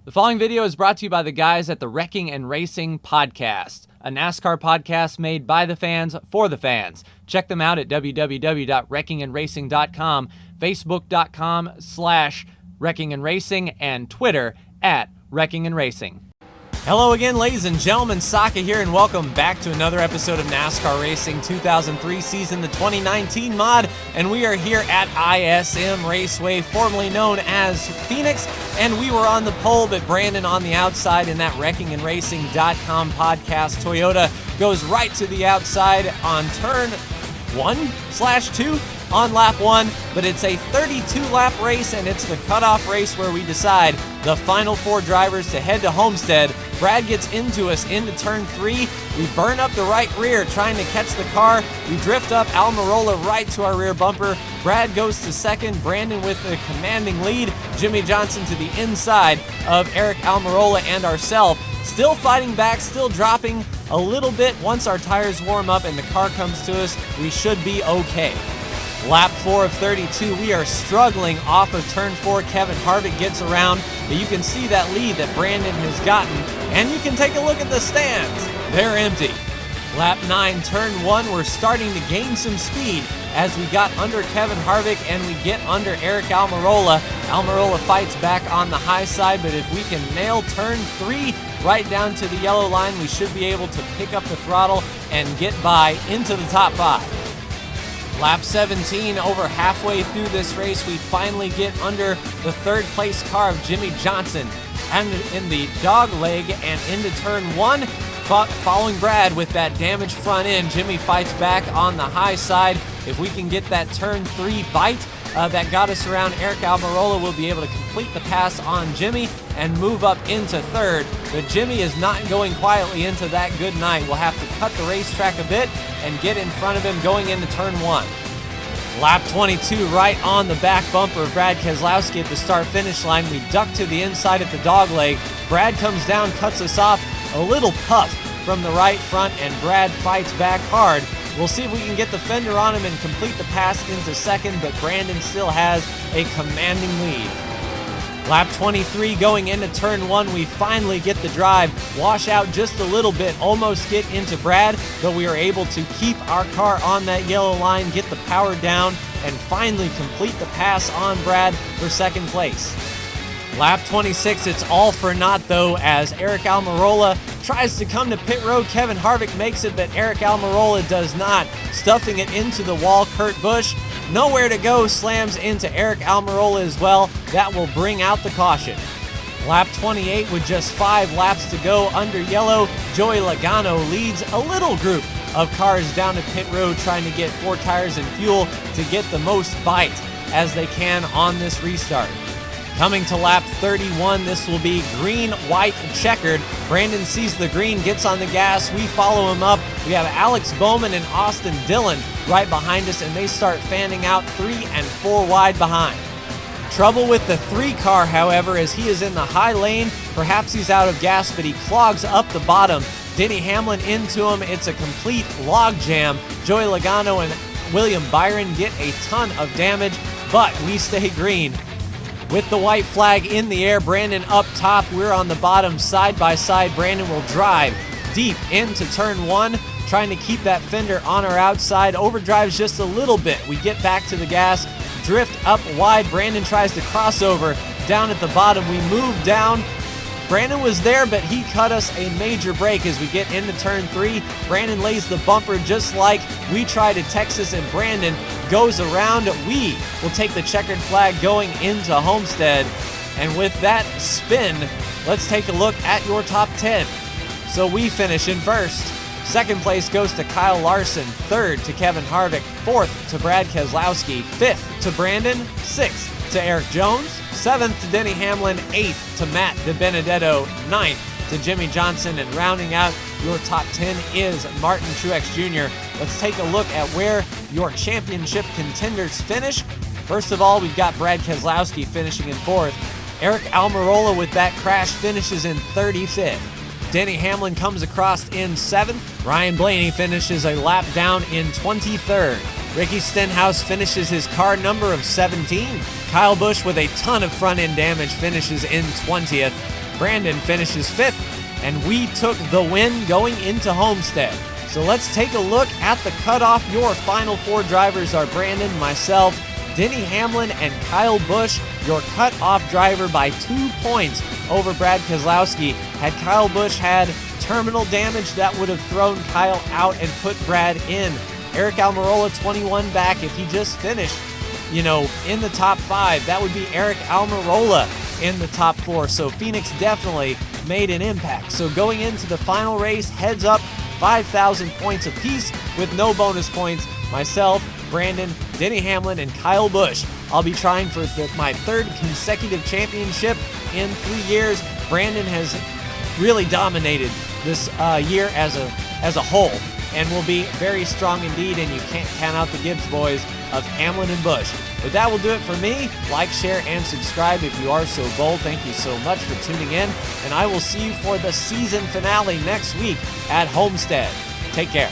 The following video is brought to you by the guys at the Wrecking and Racing Podcast, a NASCAR podcast made by the fans for the fans. Check them out at www.wreckingandracing.com, facebook.com/wreckingandracing, and Twitter at Wrecking and Racing. Hello again, ladies and gentlemen. Saka here, and welcome back to another episode of NASCAR Racing 2003 season, the 2019 mod. And we are here at ISM Raceway, formerly known as Phoenix. And we were on the pole, but Brandon on the outside in that wreckingandracing.com podcast. Toyota goes right to the outside on turn 1/2 on lap 1, but it's a 32-lap race, and it's the cutoff race where we decide the final 4 drivers to head to Homestead. Brad gets into us into turn 3. We burn up the right rear trying to catch the car. We drift up Almirola right to our rear bumper. Brad goes to second, Brandon with a commanding lead, Jimmy Johnson to the inside of Eric Almirola and ourselves. Still fighting back, still dropping a little bit. Once our tires warm up and the car comes to us, we should be okay. Lap 4 of 32, we are struggling off of turn 4. Kevin Harvick gets around, but you can see that lead that Brandon has gotten, and you can take a look at the stands. They're empty. Lap 9, turn 1, we're starting to gain some speed as we got under Kevin Harvick and we get under Eric Almirola. Almirola fights back on the high side, but if we can nail turn 3 right down to the yellow line, we should be able to pick up the throttle and get by into the top 5. Lap 17, over halfway through this race, we finally get under the third place car of Jimmy Johnson and in the dog leg and into turn 1. Following Brad with that damaged front end, Jimmy fights back on the high side. If we can get that turn 3 bite that got us around Eric Almirola, we'll be able to complete the pass on Jimmy and move up into third. But Jimmy is not going quietly into that good night. We'll have to cut the racetrack a bit and get in front of him going into turn 1. Lap 22, right on the back bumper of Brad Keselowski at the start-finish line. We duck to the inside at the dogleg. Brad comes down, cuts us off. A little puff from the right front, and Brad fights back hard. We'll see if we can get the fender on him and complete the pass into second, but Brandon still has a commanding lead. Lap 23, going into turn 1, we finally get the drive, wash out just a little bit, almost get into Brad, but we are able to keep our car on that yellow line, get the power down, and finally complete the pass on Brad for second place. Lap 26, it's all for naught though, as Eric Almirola tries to come to pit road. Kevin Harvick makes it, but Eric Almirola does not. Stuffing it into the wall, Kurt Busch, nowhere to go, slams into Eric Almirola as well. That will bring out the caution. Lap 28 with just 5 laps to go under yellow, Joey Logano leads a little group of cars down to pit road trying to get 4 tires and fuel to get the most bite as they can on this restart. Coming to lap 31, this will be green, white, checkered. Brandon sees the green, gets on the gas. We follow him up. We have Alex Bowman and Austin Dillon right behind us, and they start fanning out 3 and 4 wide behind. Trouble with the 3 car, however, as he is in the high lane. Perhaps he's out of gas, but he clogs up the bottom. Denny Hamlin into him. It's a complete log jam. Joey Logano and William Byron get a ton of damage, but we stay green. With the white flag in the air, Brandon up top, we're on the bottom side by side. Brandon will drive deep into turn 1, trying to keep that fender on our outside. Overdrives just a little bit. We get back to the gas, drift up wide. Brandon tries to cross over down at the bottom. We move down. Brandon was there, but he cut us a major break as we get into turn 3. Brandon lays the bumper just like we tried at Texas, and Brandon goes around. We will take the checkered flag going into Homestead. And with that spin, let's take a look at your top 10. So we finish in first. Second place goes to Kyle Larson. Third to Kevin Harvick. Fourth to Brad Keselowski. Fifth to Brandon. Sixth to Eric Jones. Seventh to Denny Hamlin. Eighth to Matt DiBenedetto. Ninth to Jimmy Johnson. And rounding out your top 10 is Martin Truex Jr. Let's take a look at where your championship contenders finish. First of all, we've got Brad Keselowski finishing in 4th. Eric Almirola with that crash finishes in 35th. Denny Hamlin comes across in 7th. Ryan Blaney finishes a lap down in 23rd. Ricky Stenhouse finishes his car number of 17. Kyle Busch with a ton of front end damage finishes in 20th. Brandon finishes 5th, and we took the win going into Homestead. So let's take a look at the cutoff. Your final 4 drivers are Brandon, myself, Denny Hamlin, and Kyle Busch. Your cutoff driver by 2 points over Brad Kozlowski. Had Kyle Busch had terminal damage, that would have thrown Kyle out and put Brad in. Eric Almirola 21 back. If he just finished, in the top 5, that would be Eric Almirola in the top 4. So Phoenix definitely made an impact. So going into the final race, heads up, 5,000 points apiece with no bonus points. Myself, Brandon, Denny Hamlin, and Kyle Busch. I'll be trying for my 3rd consecutive championship in 3 years. Brandon has really dominated this year as a whole, and will be very strong indeed, and you can't count out the Gibbs boys of Hamlin and Busch. But that will do it for me. Like, share, and subscribe if you are so bold. Thank you so much for tuning in, and I will see you for the season finale next week at Homestead. Take care.